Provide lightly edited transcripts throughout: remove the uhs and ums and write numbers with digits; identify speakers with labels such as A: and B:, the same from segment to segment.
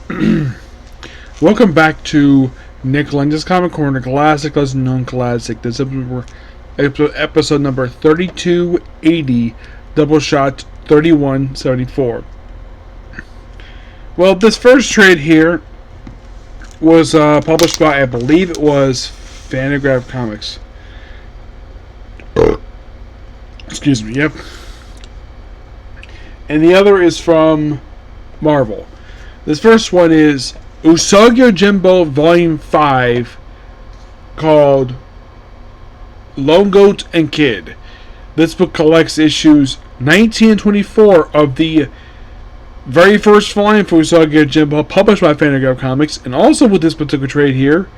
A: Welcome back to Nick Lenz's Comic Corner, classic, lesson non-classic. This is episode number 3280, Doubleshot 3174. Well, this first trade here was published by, I believe it was Fantagraph Comics. Excuse me, yep. And the other is from Marvel. This first one is Usagi Yojimbo Volume 5, called Lone Goat and Kid. This book collects issues 19 and 24 of the very first volume for Usagi Yojimbo, published by Fantagraph Comics. And also with this particular trade here,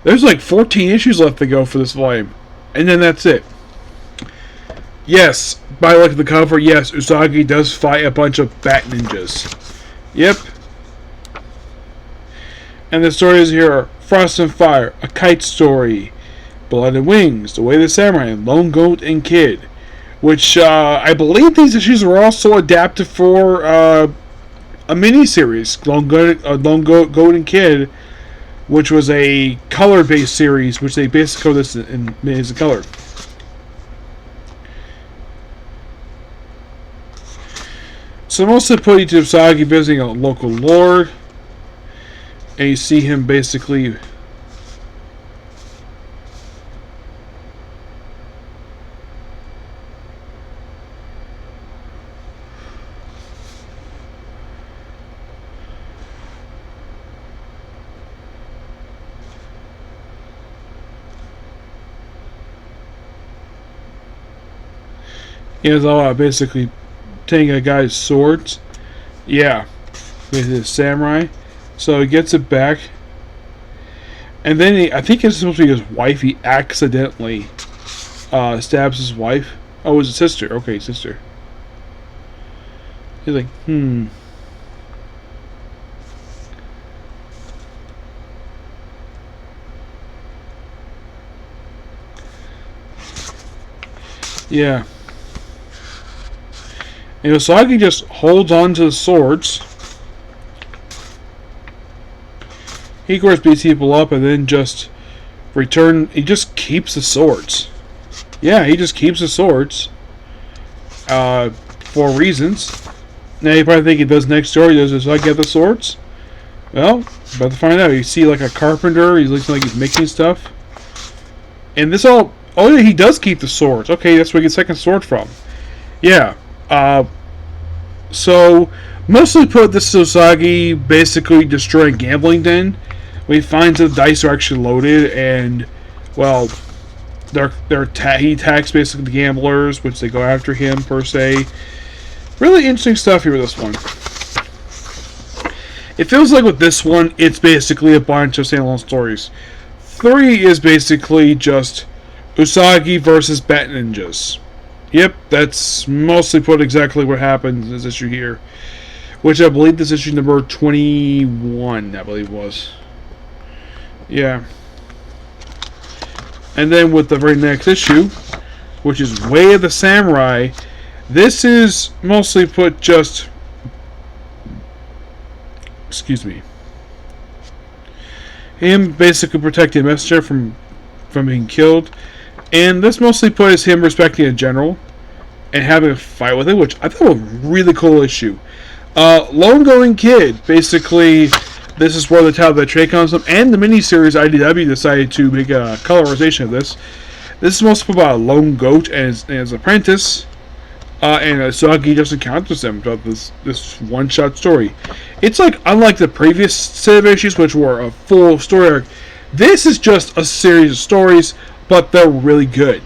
A: there's like 14 issues left to go for this volume. And then that's it. Yes, by look at the cover, yes, Usagi does fight a bunch of bat ninjas. Yep. And the stories here are Frost and Fire, A Kite Story, Blood and Wings, The Way of the Samurai, Lone Goat and Kid. Which, I believe these issues were also adapted for a miniseries, Lone Goat and Kid, which was a color-based series, which they basically covered this in as a color. So mostly put you to Usagi visiting a local lord, and you see him basically basically taking a guy's swords. Yeah, with his samurai. So he gets it back. And then I think it's supposed to be his wife. He accidentally stabs his wife. Oh, it was a sister. Okay, sister. He's like, Yeah. And Usagi just holds on to the swords. He of course beats people up and then just he just keeps the swords. Yeah, he just keeps the swords. For reasons. Now you probably think he does next door, does Usagi get the swords? Well, about to find out. You see like a carpenter, he looks like he's making stuff. And this all, oh yeah, he does keep the swords. Okay, that's where he gets the second sword from. Yeah. So, mostly put, this is Usagi basically destroying gambling den. When he finds that the dice are actually loaded, and, well, he attacks basically the gamblers, which they go after him, per se. Really interesting stuff here with this one. It feels like with this one, it's basically a bunch of standalone stories. 3 is basically just Usagi versus bat ninjas. Yep, that's mostly put exactly what happens in this issue here. Which I believe this issue number 21, I believe was. Yeah. And then with the very next issue, which is Way of the Samurai, this is mostly put just... Excuse me. Him basically protecting a messenger from being killed. And this mostly put is him respecting a general and having a fight with it, which I thought was a really cool issue. Lone Going Kid, basically, this is where the title of the trade comes from, and the miniseries IDW decided to make a colorization of this. This is mostly about a lone goat and his apprentice, and Usagi just encounters them throughout this one-shot story. It's like, unlike the previous set of issues, which were a full story arc, this is just a series of stories, but they're really good.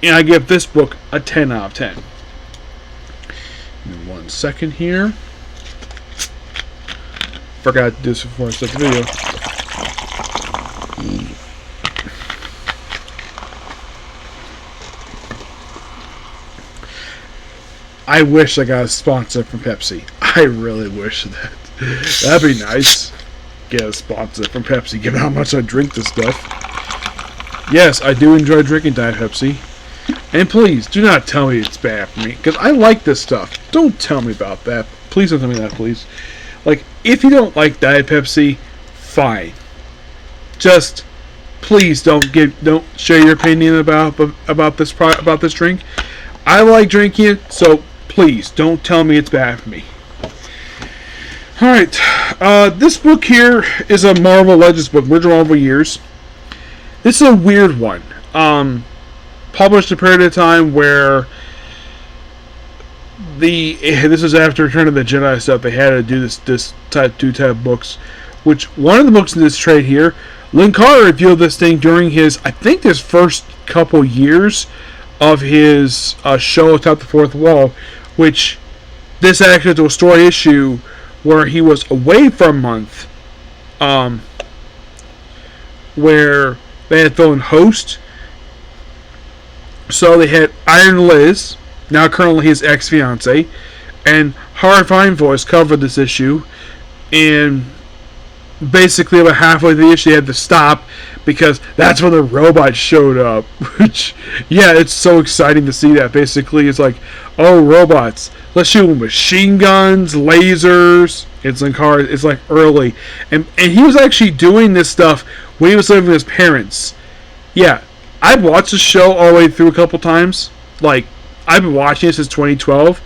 A: And I give this book a 10 out of 10. Give me 1 second here. Forgot to do this before I start the video. I wish I got a sponsor from Pepsi. I really wish that. That'd be nice. Get a sponsor from Pepsi, given how much I drink this stuff. Yes, I do enjoy drinking Diet Pepsi. And please, do not tell me it's bad for me, because I like this stuff. Don't tell me about that. Please don't tell me that, please. Like, if you don't like Diet Pepsi, fine. Just please don't share your opinion about this drink. I like drinking it, so please don't tell me it's bad for me. Alright, this book here is a Marvel Legends book, original Marvel years. This is a weird one. Published a period of time where this is after Return of the Jedi stuff. They had to do this type books, which one of the books in this trade here, Linkar revealed this thing during his first couple years of his show Atop the Fourth Wall, which this actually was a story issue where he was away for a month, where they had thrown host. So they had Iron Liz, now currently his ex-fiance, and Horrifying Voice covered this issue, and basically about halfway through the issue they had to stop because that's when the robots showed up. Which, yeah, it's so exciting to see that. Basically, it's like, oh, robots. Let's shoot with machine guns, lasers. It's in cars. It's like early. And he was actually doing this stuff when he was living with his parents. Yeah, I've watched the show all the way through a couple times. Like, I've been watching it since 2012.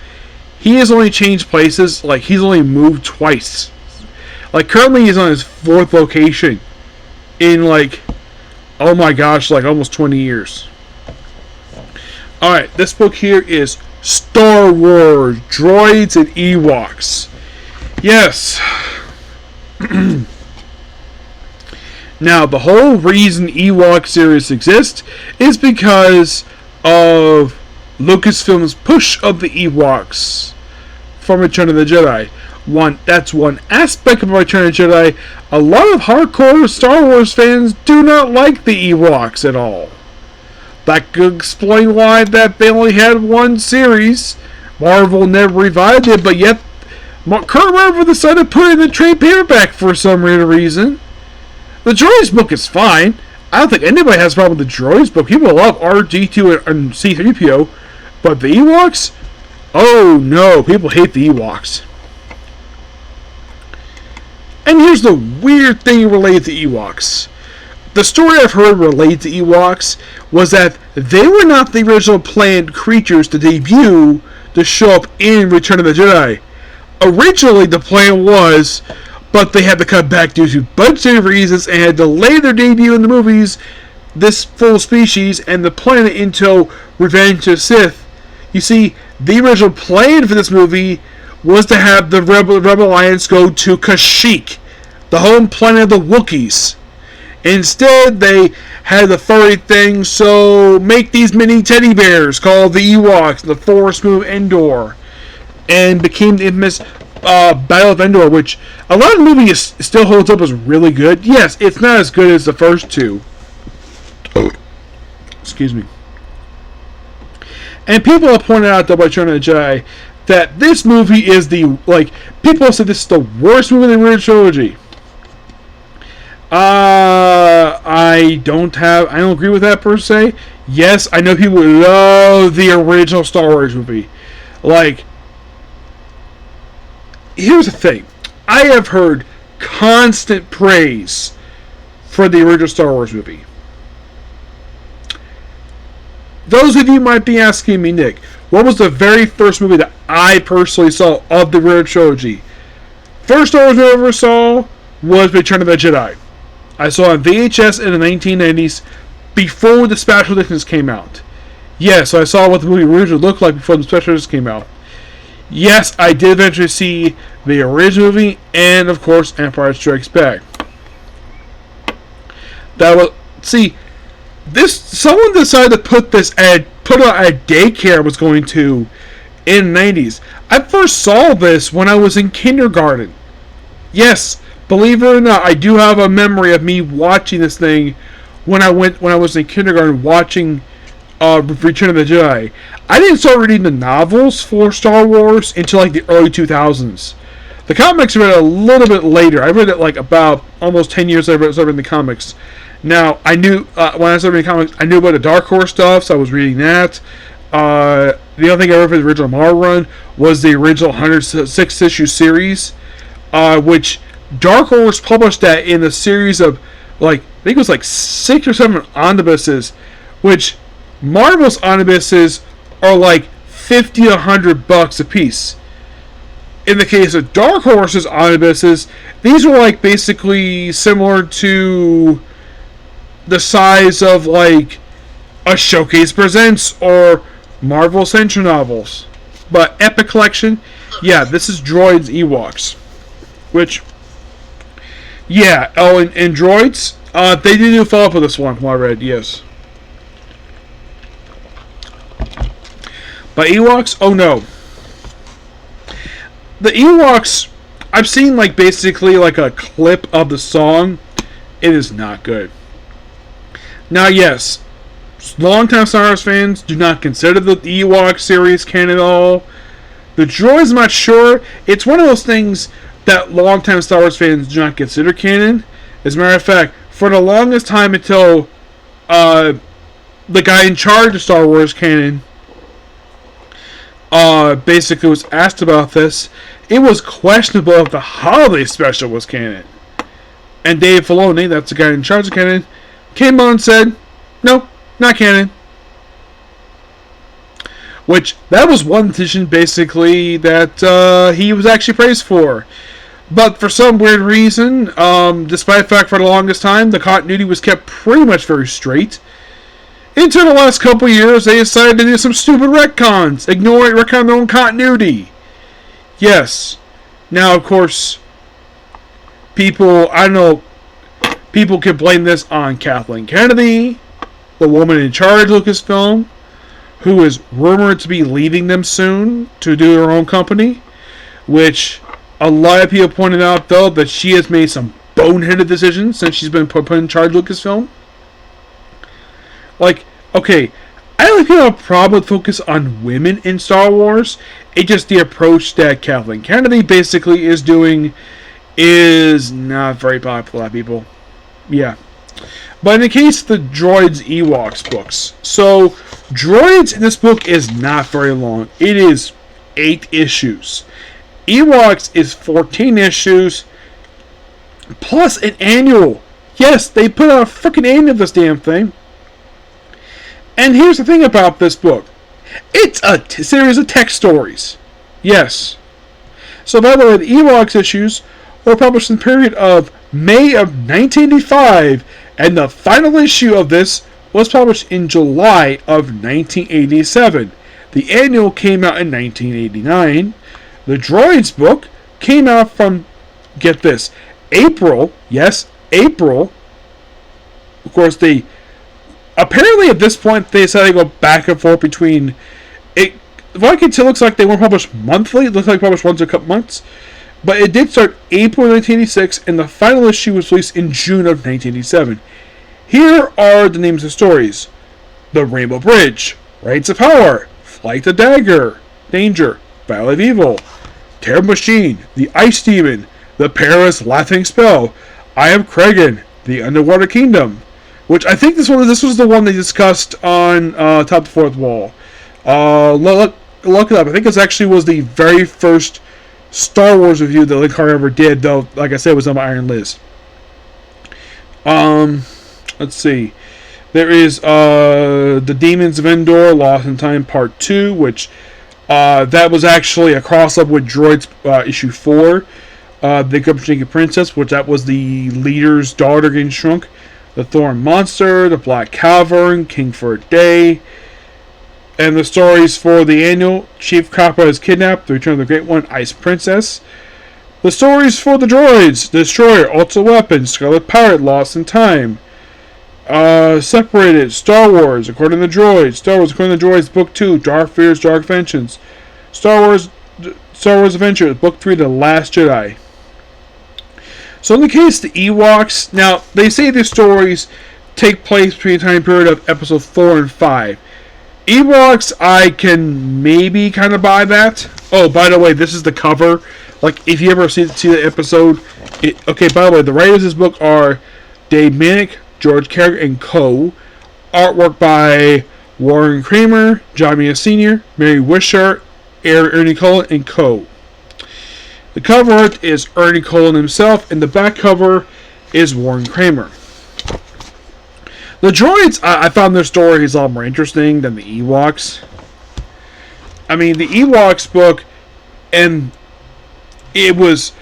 A: He has only changed places. Like, he's only moved twice. Like, currently he's on his 4th location in, like, oh my gosh, like almost 20 years. Alright, this book here is Star Wars, Droids, and Ewoks. Yes. Now, the whole reason Ewok series exists is because of Lucasfilm's push of the Ewoks from Return of the Jedi. That's one aspect of Return of the Jedi. A lot of hardcore Star Wars fans do not like the Ewoks at all. That could explain why that they only had one series. Marvel never revived it, but yet Kurt Marvel decided to put it in the trade paperback for some weird reason. The Droids book is fine. I don't think anybody has a problem with the Droids book. People love R2D2 and C3PO, but the Ewoks? Oh no, people hate the Ewoks. And here's the weird thing related to Ewoks. The story I've heard related to Ewoks was that they were not the original planned creatures to debut to show up in Return of the Jedi. Originally, the plan was, but they had to cut back due to budgetary reasons and had to delay their debut in the movies, this full species, and the planet until Revenge of the Sith. You see, the original plan for this movie was to have the Rebel Alliance go to Kashyyyk, the home planet of the Wookiees. Instead, they had the furry thing, so make these mini teddy bears called the Ewoks, the Force move Endor, and became the infamous Battle of Endor, which a lot of the movie still holds up as really good. Yes, it's not as good as the first two. Excuse me. And people have pointed out that by Return of the Jedi that this movie is people say this is the worst movie in the original trilogy. I don't agree with that per se. Yes, I know people love the original Star Wars movie. Like, here's the thing. I have heard constant praise for the original Star Wars movie. Those of you might be asking me, Nick, what was the very first movie that I personally saw of the original trilogy? First Star Wars movie I ever saw was Return of the Jedi. I saw it on VHS in the 1990s before the special editions came out. Yes, I saw what the movie originally looked like before the special editions came out. Yes, I did eventually see the original movie and, of course, Empire Strikes Back. Someone decided to put it out at daycare I was going to in the 90s. I first saw this when I was in kindergarten. Yes, believe it or not, I do have a memory of me watching this thing when I was in kindergarten watching Return of the Jedi. I didn't start reading the novels for Star Wars until like the early 2000s. The comics I read a little bit later. I read it like about almost 10 years after I started reading the comics. Now, I knew, when I started reading comics, I knew about the Dark Horse stuff, so I was reading that. The other thing I read for the original Marvel run was the original 106 issue series. which Dark Horse published that in a series of, like, I think it was like 6 or 7 omnibuses, which Marvel's omnibuses are like $50 to $100 a piece. In the case of Dark Horse's omnibuses, these were like basically similar to the size of like a Showcase Presents or Marvel Essential novels. But Epic Collection, yeah, this is Droids Ewoks. Which, yeah, oh, and Droids, they did do a follow-up with this one, from what I read, yes. But Ewoks, oh no. The Ewoks, I've seen like basically like a clip of the song. It is not good. Now, yes, longtime Star Wars fans do not consider the Ewok series canon at all. The Droids, I'm not sure. It's one of those things that longtime Star Wars fans do not consider canon. As a matter of fact, for the longest time until the guy in charge of Star Wars canon basically was asked about this, it was questionable if the holiday special was canon. And Dave Filoni, that's the guy in charge of canon, came on and said, no, not canon. Which, that was one decision basically that he was actually praised for. But for some weird reason, despite the fact for the longest time, the continuity was kept pretty much very straight. Until the last couple years, they decided to do some stupid retcons, retcon their own continuity. Yes. Now, of course, people can blame this on Kathleen Kennedy, the woman in charge of Lucasfilm, who is rumored to be leaving them soon to do her own company, which a lot of people pointed out, though, that she has made some boneheaded decisions since she's been put in charge of Lucasfilm. Like, okay, I don't think people have a problem with focus on women in Star Wars. It's just the approach that Kathleen Kennedy basically is doing is not very popular with people. Yeah. But in the case of the Droids Ewoks books, so Droids in this book is not very long. It is 8 issues. Ewoks is 14 issues plus an annual. Yes, they put out a freaking annual of this damn thing. And here's the thing about this book. It's a series of text stories. Yes. So by the way, the Ewoks issues were published in the period of May of 1985, and the final issue of this was published in July of 1987. The annual came out in 1989. The Droids book came out from, get this, April. Yes, April. Of course, apparently at this point they decided to go back and forth between it. What I can tell, looks like they weren't published monthly. It looks like published once a couple months. But it did start April 1986, and the final issue was released in June of 1987. Here are the names of stories: The Rainbow Bridge, Rights of Power, Flight the Dagger, Danger, Battle of Evil, Terrible Machine, The Ice Demon, The Paris Laughing Spell, I Am Kragan, The Underwater Kingdom, which I think this was the one they discussed on Top of the Fourth Wall. Look it up. I think this actually was the very first Star Wars review that Link Carter ever did, though, like I said, it was on Iron Liz. Let's see. There is The Demons of Endor, Lost in Time Part 2, which that was actually a crossover with Droids issue 4. The Gupshinka Princess, which that was the leader's daughter getting shrunk. The Thorn Monster, The Black Cavern, King for a Day. And the stories for the annual: Chief Kappa is kidnapped, The Return of the Great One, Ice Princess. The stories for the Droids: Destroyer, Ultra Weapon, Scarlet Pirate, Lost in Time. Separated, Star Wars According to the Droids, Star Wars According to the Droids, Book 2, Dark Fears, Dark Vengeance. Star Wars Adventures, Book 3, The Last Jedi. So in the case of the Ewoks, now they say these stories take place between the time period of episode 4 and 5. Ewoks, I can maybe kind of buy that. Oh, by the way, this is the cover. Like, if you ever see the episode, okay, by the way, the writers of this book are Dave Manick, George Carrick, and co. Artwork by Warren Kramer, John Mia Sr., Mary Wishart, Ernie Cullen, and co. The cover art is Ernie Colin himself, and the back cover is Warren Kramer. The Droids, I found their stories a lot more interesting than the Ewoks. I mean, the Ewoks book, and this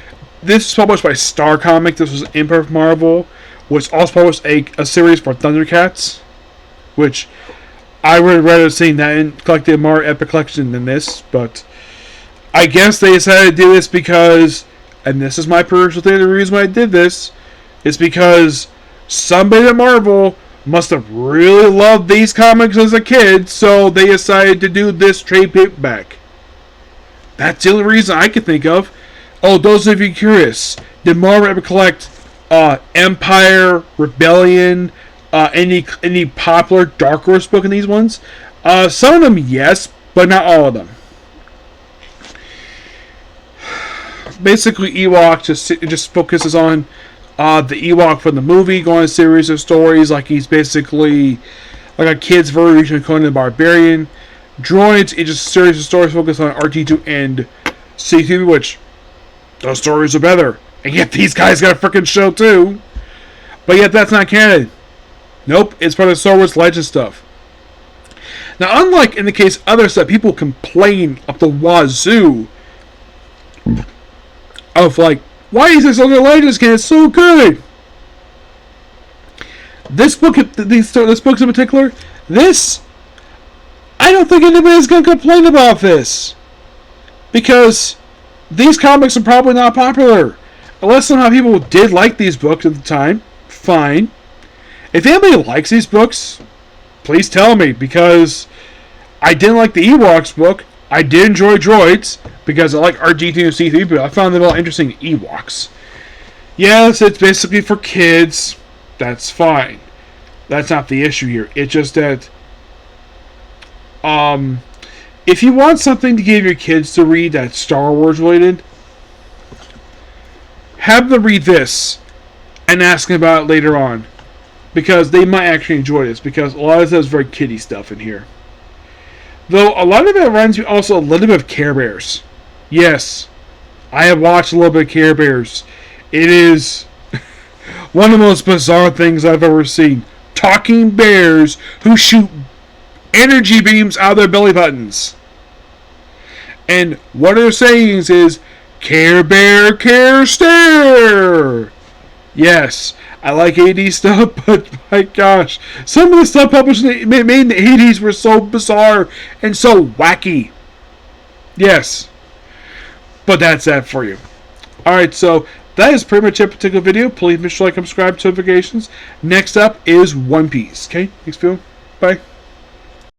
A: was published by Star Comics. This was Imperfect Marvel, which also published a series for Thundercats, which I would rather seen that in collected more epic collection than this, but I guess they decided to do this because, and this is my personal thing, the reason why I did this, is because somebody at Marvel must have really loved these comics as a kid, so they decided to do this trade paperback. That's the only reason I could think of. Oh, those of you curious, did Marvel ever collect Empire, Rebellion, any popular Dark Horse book in these ones? Some of them, yes, but not all of them. Basically, Ewok just focuses on the Ewok from the movie, going on a series of stories like he's basically like a kid's version of Conan the Barbarian. Droids is just a series of stories focused on R2 and C3, which those stories are better. And yet these guys got a freaking show too. But yet that's not canon. Nope, it's part of Star Wars Legend stuff. Now, unlike in the case of other stuff, people complain up the wazoo of like, why is this other Legends canon so good? This book, this book in particular, I don't think anybody's going to complain about this. Because these comics are probably not popular. Unless somehow people did like these books at the time, fine. If anybody likes these books, please tell me, because I didn't like the Ewoks book. I did enjoy Droids, because I like R2 and C3, but I found them all interesting Ewoks. Yes, it's basically for kids. That's fine. That's not the issue here. It's just that if you want something to give your kids to read that's Star Wars related, have them read this and ask them about it later on, because they might actually enjoy this, because a lot of this is very kiddie stuff in here. Though a lot of it reminds me also a little bit of Care Bears. Yes, I have watched a little bit of Care Bears. It is one of the most bizarre things I've ever seen. Talking bears who shoot energy beams out of their belly buttons. And one of their sayings is, Care Bear, Care Stare! Yes, I like 80s stuff, but my gosh, some of the stuff published made in the 80s were so bizarre and so wacky. Yes. But that's that for you. Alright, so that is pretty much it for a particular video. Please make sure to like and subscribe to notifications. Next up is One Piece. Okay, thanks, Phil. Bye.